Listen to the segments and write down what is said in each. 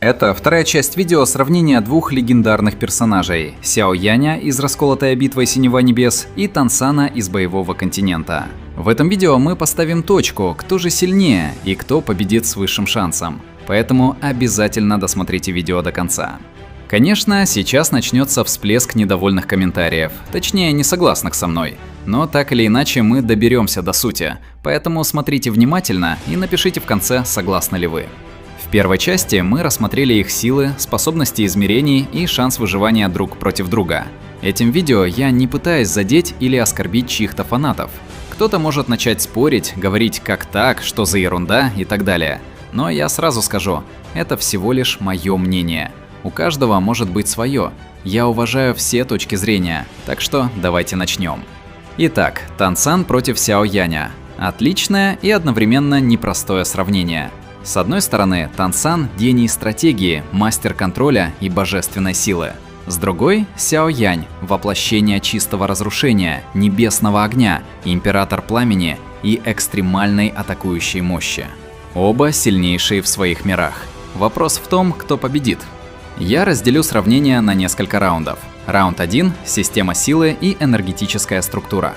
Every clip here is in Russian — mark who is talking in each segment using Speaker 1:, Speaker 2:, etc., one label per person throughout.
Speaker 1: Это вторая часть видео сравнения двух легендарных персонажей – Сяо Яня из «Расколотая битва Синева Небес» и Тансана из «Боевого континента». В этом видео мы поставим точку, кто же сильнее и кто победит с высшим шансом. Поэтому обязательно досмотрите видео до конца. Конечно, сейчас начнется всплеск недовольных комментариев, точнее несогласных со мной. Но так или иначе мы доберемся до сути, поэтому смотрите внимательно и напишите в конце, согласны ли вы. В первой части мы рассмотрели их силы, способности измерений и шанс выживания друг против друга. Этим видео я не пытаюсь задеть или оскорбить чьих-то фанатов. Кто-то может начать спорить, говорить как так, что за ерунда и так далее. Но я сразу скажу, это всего лишь мое мнение. У каждого может быть свое. Я уважаю все точки зрения, так что давайте начнем. Итак, Тансан против Сяо Яня. Отличное и одновременно непростое сравнение. С одной стороны, Тансан – гений стратегии, мастер контроля и божественной силы. С другой – Сяо Янь – воплощение чистого разрушения, небесного огня, император пламени и экстремальной атакующей мощи. Оба сильнейшие в своих мирах. Вопрос в том, кто победит. Я разделю сравнение на несколько раундов. Раунд 1 – система силы и энергетическая структура.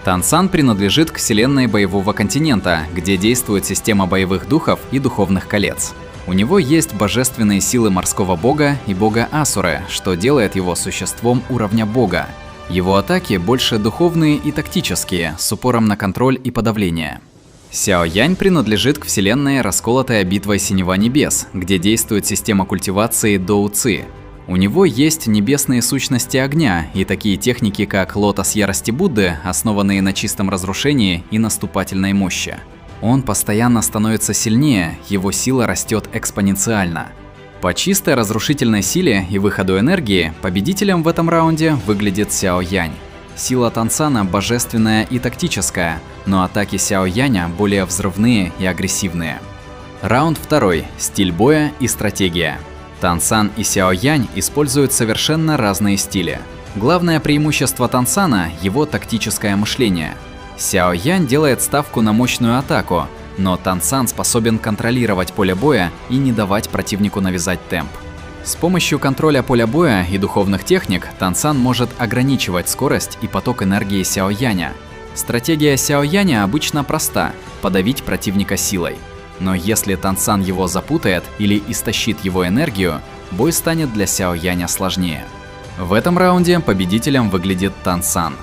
Speaker 1: Тансан принадлежит к вселенной Боевого континента, где действует система боевых духов и духовных колец. У него есть божественные силы морского бога и бога Асуры, что делает его существом уровня бога. Его атаки больше духовные и тактические, с упором на контроль и подавление. Сяо Янь принадлежит к вселенной Расколотая битва Синева Небес, где действует система культивации Доу Ци. У него есть небесные сущности огня и такие техники, как лотос ярости Будды, основанные на чистом разрушении и наступательной мощи. Он постоянно становится сильнее, его сила растет экспоненциально. По чистой разрушительной силе и выходу энергии победителем в этом раунде выглядит Сяо Янь. Сила Тансана божественная и тактическая, но атаки Сяо Яня более взрывные и агрессивные. Раунд 2. Стиль боя и стратегия. Тансан и Сяо Янь используют совершенно разные стили. Главное преимущество Тансана – его тактическое мышление. Сяо Янь делает ставку на мощную атаку, но Тансан способен контролировать поле боя и не давать противнику навязать темп. С помощью контроля поля боя и духовных техник Тансан может ограничивать скорость и поток энергии Сяо Яня. Стратегия Сяо Яня обычно проста – подавить противника силой. Но если Тансан его запутает или истощит его энергию, бой станет для Сяо Яня сложнее. В этом раунде победителем выглядит Тансан.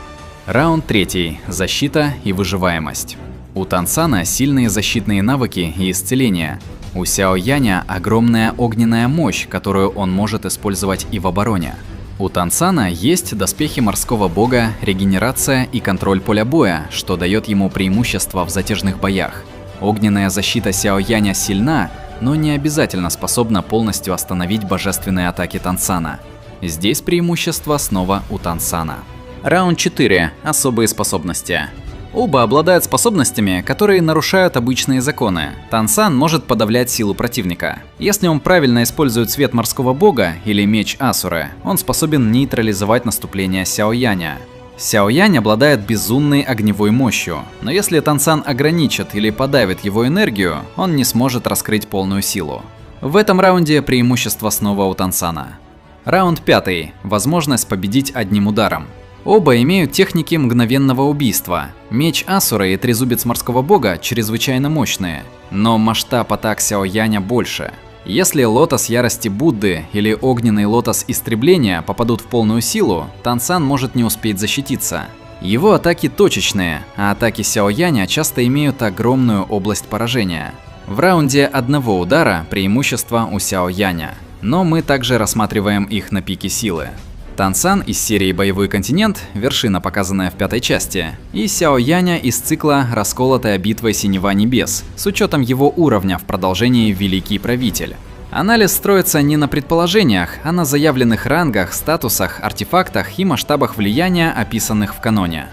Speaker 1: Раунд 3. Защита и выживаемость. У Тансана сильные защитные навыки и исцеление. У Сяо Яня огромная огненная мощь, которую он может использовать и в обороне. У Тансана есть доспехи морского бога, регенерация и контроль поля боя, что дает ему преимущество в затяжных боях. Огненная защита Сяо Яня сильна, но не обязательно способна полностью остановить божественные атаки Тансана. Здесь преимущество снова у Тансана. Раунд 4. Особые способности. Оба обладают способностями, которые нарушают обычные законы. Тансан может подавлять силу противника. Если он правильно использует свет морского бога или меч Асуры, он способен нейтрализовать наступление Сяо Яня. Сяо Янь обладает безумной огневой мощью, но если Тансан ограничит или подавит его энергию, он не сможет раскрыть полную силу. В этом раунде преимущество снова у Тансана. Раунд 5. Возможность победить одним ударом. Оба имеют техники мгновенного убийства. Меч Асуры и трезубец морского бога чрезвычайно мощные, но масштаб атак Сяо Яня больше. Если лотос ярости Будды или огненный лотос истребления попадут в полную силу, Тансан может не успеть защититься. Его атаки точечные, а атаки Сяо Яня часто имеют огромную область поражения. В раунде одного удара преимущество у Сяо Яня, но мы также рассматриваем их на пике силы. Тансан из серии «Боевой континент», вершина, показанная в 5 части, и Сяо Яня из цикла «Расколотая битва Синева Небес», с учетом его уровня в продолжении «Великий правитель». Анализ строится не на предположениях, а на заявленных рангах, статусах, артефактах и масштабах влияния, описанных в каноне.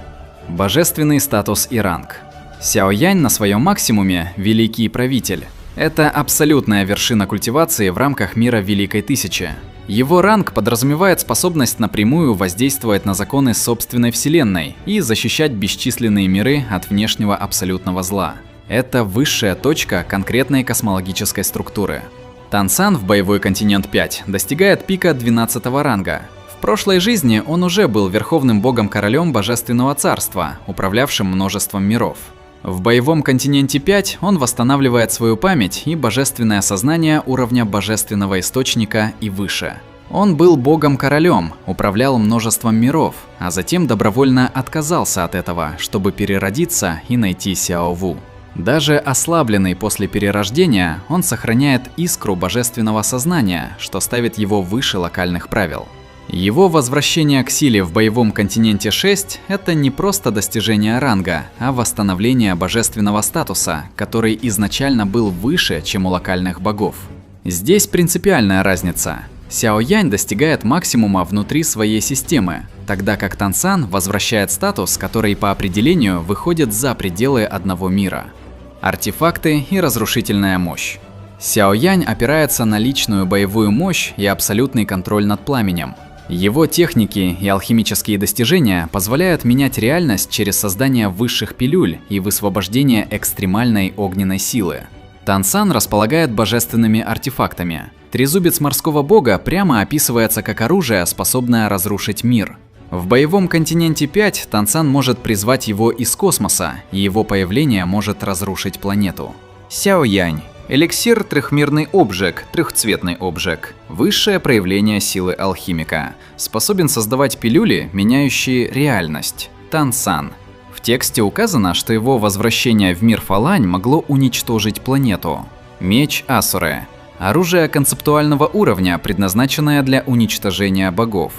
Speaker 1: Божественный статус и ранг. Сяо Янь на своем максимуме – Великий правитель. Это абсолютная вершина культивации в рамках мира Великой Тысячи. Его ранг подразумевает способность напрямую воздействовать на законы собственной вселенной и защищать бесчисленные миры от внешнего абсолютного зла. Это высшая точка конкретной космологической структуры. Тансан в боевой континент 5 достигает пика 12-го ранга. В прошлой жизни он уже был верховным богом-королем Божественного Царства, управлявшим множеством миров. В боевом континенте 5 он восстанавливает свою память и божественное сознание уровня Божественного Источника и выше. Он был богом-королем, управлял множеством миров, а затем добровольно отказался от этого, чтобы переродиться и найти Сяо Ву. Даже ослабленный после перерождения, он сохраняет искру божественного сознания, что ставит его выше локальных правил. Его возвращение к силе в боевом континенте 6 – это не просто достижение ранга, а восстановление божественного статуса, который изначально был выше, чем у локальных богов. Здесь принципиальная разница. Сяо Янь достигает максимума внутри своей системы, тогда как Тансан возвращает статус, который по определению выходит за пределы одного мира. Артефакты и разрушительная мощь. Сяо Янь опирается на личную боевую мощь и абсолютный контроль над пламенем. Его техники и алхимические достижения позволяют менять реальность через создание высших пилюль и высвобождение экстремальной огненной силы. Тансан располагает божественными артефактами. Трезубец морского бога прямо описывается как оружие, способное разрушить мир. В боевом континенте 5 Тансан может призвать его из космоса, и его появление может разрушить планету. Сяо Янь. Эликсир трехмерный обжиг, трехцветный обжиг. Высшее проявление силы алхимика. Способен создавать пилюли, меняющие реальность. Тансан. В тексте указано, что его возвращение в мир Фалань могло уничтожить планету. Меч Асуры. Оружие концептуального уровня, предназначенное для уничтожения богов.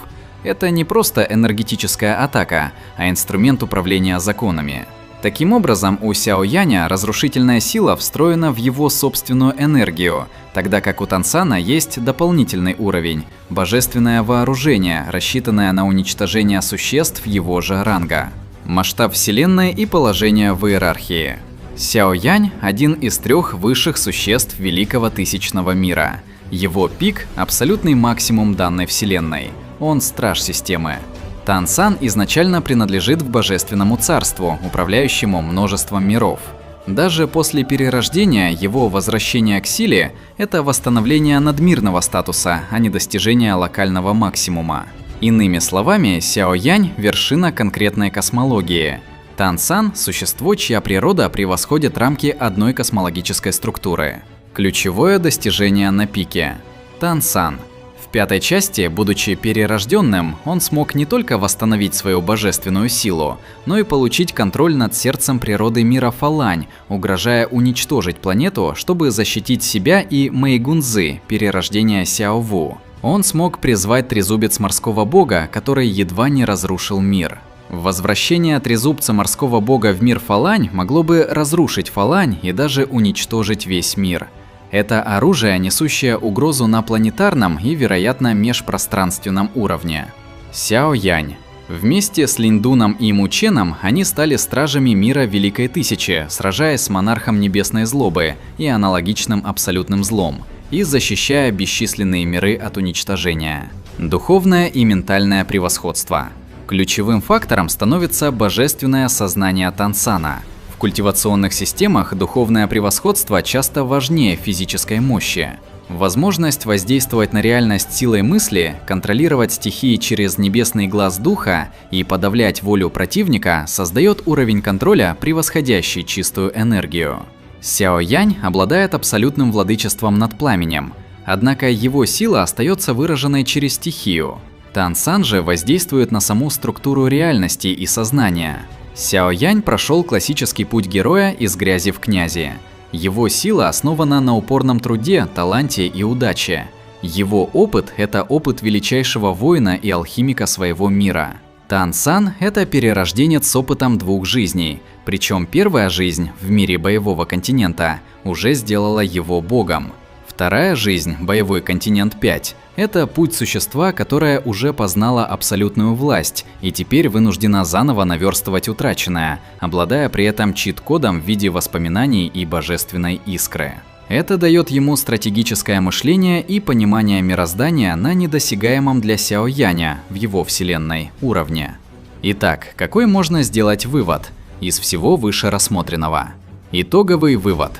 Speaker 1: Это не просто энергетическая атака, а инструмент управления законами. Таким образом, у Сяо Яня разрушительная сила встроена в его собственную энергию, тогда как у Тансана есть дополнительный уровень – божественное вооружение, рассчитанное на уничтожение существ его же ранга. Масштаб Вселенной и положение в иерархии. Сяо Янь – один из 3 высших существ Великого Тысячного Мира. Его пик – абсолютный максимум данной Вселенной. Он страж системы. Тансан изначально принадлежит к Божественному Царству, управляющему множеством миров. Даже после перерождения его возвращение к силе – это восстановление надмирного статуса, а не достижение локального максимума. Иными словами, Сяо Янь – вершина конкретной космологии. Тансан – существо, чья природа превосходит рамки одной космологической структуры. Ключевое достижение на пике. Тансан. В 5-й части, будучи перерожденным, он смог не только восстановить свою божественную силу, но и получить контроль над сердцем природы мира Фалань, угрожая уничтожить планету, чтобы защитить себя и Мэйгунзы, перерождение Сяо Ву. Он смог призвать трезубец морского бога, который едва не разрушил мир. Возвращение трезубца морского бога в мир Фалань могло бы разрушить Фалань и даже уничтожить весь мир. Это оружие, несущее угрозу на планетарном и, вероятно, межпространственном уровне. Сяо Янь. Вместе с Линдуном и Мученом они стали стражами мира Великой Тысячи, сражаясь с монархом Небесной Злобы и аналогичным абсолютным злом, и защищая бесчисленные миры от уничтожения. Духовное и ментальное превосходство. Ключевым фактором становится божественное сознание Тансана. В культивационных системах духовное превосходство часто важнее физической мощи. Возможность воздействовать на реальность силой мысли, контролировать стихии через небесный глаз духа и подавлять волю противника создает уровень контроля, превосходящий чистую энергию. Сяо Янь обладает абсолютным владычеством над пламенем, однако его сила остается выраженной через стихию. Тансан же воздействует на саму структуру реальности и сознания. Сяо Янь прошел классический путь героя из грязи в князи. Его сила основана на упорном труде, таланте и удаче. Его опыт – это опыт величайшего воина и алхимика своего мира. Тансан – это перерожденец с опытом 2 жизней, причем первая жизнь в мире боевого континента уже сделала его богом. Вторая жизнь, боевой континент 5, это путь существа, которое уже познало абсолютную власть и теперь вынуждено заново наверстывать утраченное, обладая при этом чит-кодом в виде воспоминаний и божественной искры. Это дает ему стратегическое мышление и понимание мироздания на недосягаемом для Сяо Яня в его вселенной уровне. Итак, какой можно сделать вывод из всего выше рассмотренного? Итоговый вывод.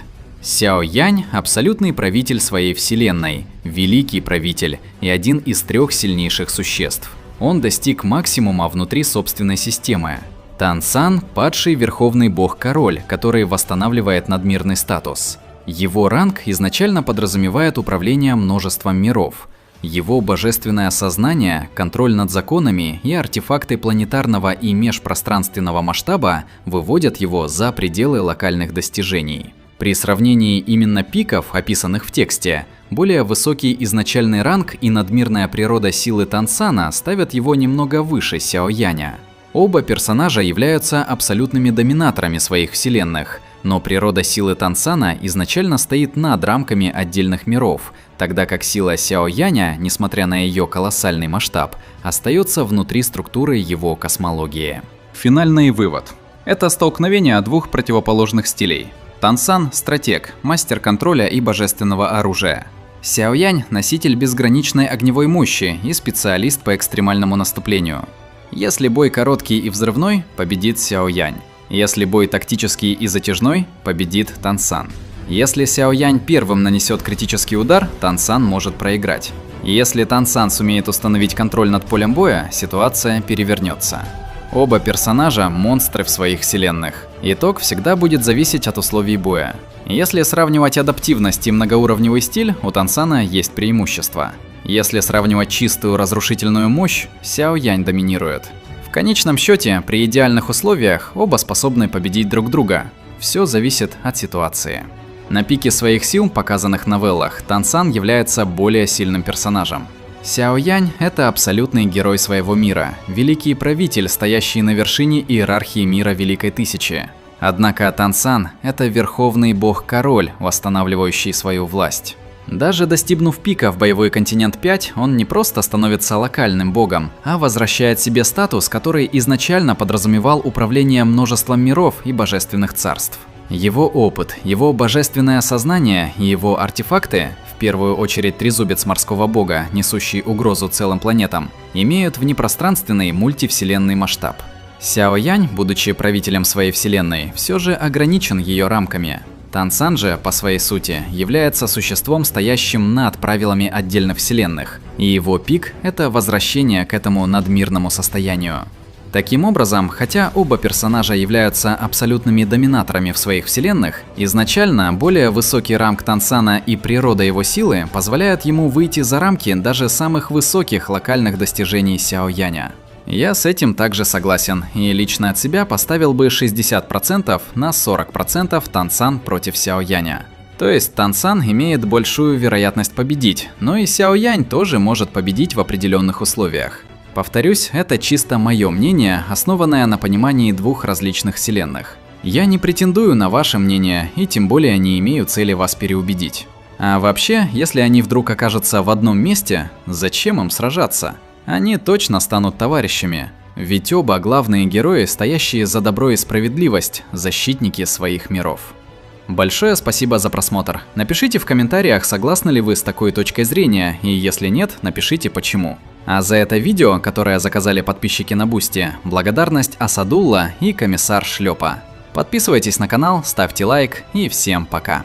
Speaker 1: Сяо Янь – абсолютный правитель своей вселенной, великий правитель и один из 3 сильнейших существ. Он достиг максимума внутри собственной системы. Тансан – падший верховный бог-король, который восстанавливает надмирный статус. Его ранг изначально подразумевает управление множеством миров. Его божественное сознание, контроль над законами и артефакты планетарного и межпространственного масштаба выводят его за пределы локальных достижений. При сравнении именно пиков, описанных в тексте, более высокий изначальный ранг и надмирная природа силы Тансана ставят его немного выше Сяо Яня. Оба персонажа являются абсолютными доминаторами своих вселенных, но природа силы Тансана изначально стоит над рамками отдельных миров, тогда как сила Сяо Яня, несмотря на ее колоссальный масштаб, остается внутри структуры его космологии. Финальный вывод. Это столкновение 2 противоположных стилей. Тансан – стратег, мастер контроля и божественного оружия. Сяо Янь – носитель безграничной огневой мощи и специалист по экстремальному наступлению. Если бой короткий и взрывной, победит Сяо Янь. Если бой тактический и затяжной, победит Тансан. Если Сяо Янь первым нанесет критический удар, Тансан может проиграть. Если Тансан сумеет установить контроль над полем боя, ситуация перевернется. Оба персонажа – монстры в своих вселенных. Итог всегда будет зависеть от условий боя. Если сравнивать адаптивность и многоуровневый стиль, у Тансана есть преимущество. Если сравнивать чистую разрушительную мощь, Сяо Янь доминирует. В конечном счете, при идеальных условиях оба способны победить друг друга. Все зависит от ситуации. На пике своих сил, показанных в новеллах, Тансан является более сильным персонажем. Сяо Янь – это абсолютный герой своего мира, великий правитель, стоящий на вершине иерархии мира Великой Тысячи. Однако Тансан – это верховный бог-король, восстанавливающий свою власть. Даже достигнув пика в боевой континент 5, он не просто становится локальным богом, а возвращает себе статус, который изначально подразумевал управление множеством миров и божественных царств. Его опыт, его божественное сознание и его артефакты, в первую очередь трезубец морского бога, несущий угрозу целым планетам, имеют внепространственный мультивселенный масштаб. Сяо Янь, будучи правителем своей вселенной, все же ограничен ее рамками. Тансан же, по своей сути, является существом, стоящим над правилами отдельных вселенных, и его пик – это возвращение к этому надмирному состоянию. Таким образом, хотя оба персонажа являются абсолютными доминаторами в своих вселенных, изначально более высокий ранг Тансана и природа его силы позволяют ему выйти за рамки даже самых высоких локальных достижений Сяо Яня. Я с этим также согласен, и лично от себя поставил бы 60% на 40% Тансан против Сяо Яня. То есть Тансан имеет большую вероятность победить, но и Сяо Янь тоже может победить в определенных условиях. Повторюсь, это чисто мое мнение, основанное на понимании 2 различных вселенных. Я не претендую на ваше мнение и тем более не имею цели вас переубедить. А вообще, если они вдруг окажутся в одном месте, зачем им сражаться? Они точно станут товарищами. Ведь оба главные герои, стоящие за добро и справедливость, защитники своих миров. Большое спасибо за просмотр. Напишите в комментариях, согласны ли вы с такой точкой зрения, и если нет, напишите почему. А за это видео, которое заказали подписчики на Бусти, благодарность Асадулла и комиссар Шлепа. Подписывайтесь на канал, ставьте лайк и всем пока.